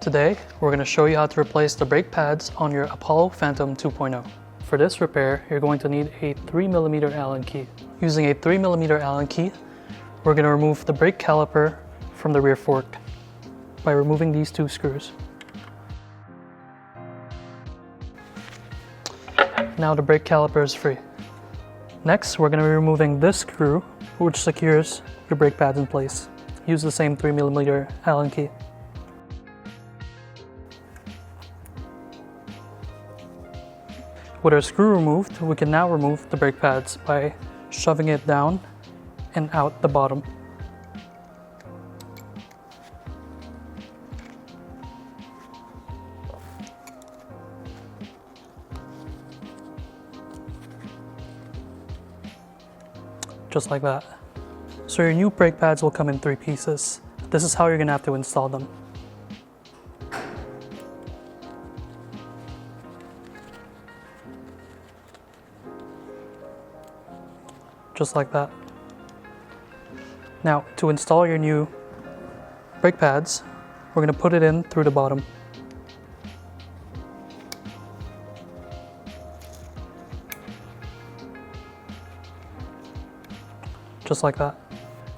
Today, we're going to show you how to replace the brake pads on your Apollo Phantom 2.0. For this repair, you're going to need a 3mm Allen key. Using a 3mm Allen key, we're going to remove the brake caliper from the rear fork by removing these two screws. Now the brake caliper is free. Next, we're going to be removing this screw, which secures your brake pads in place. Use the same 3mm Allen key. With our screw removed, we can now remove the brake pads by shoving it down and out the bottom. Just like that. So your new brake pads will come in 3 pieces. This is how you're going to have to install them. Just like that. Now, to install your new brake pads, we're going to put it in through the bottom. Just like that.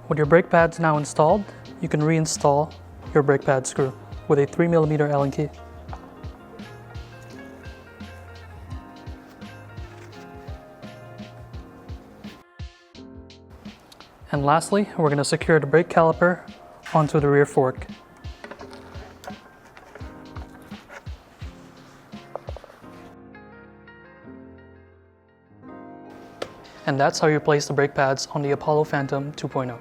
With your brake pads now installed, you can reinstall your brake pad screw with a 3mm Allen key. And lastly, we're going to secure the brake caliper onto the rear fork. And that's how you place the brake pads on the Apollo Phantom 2.0.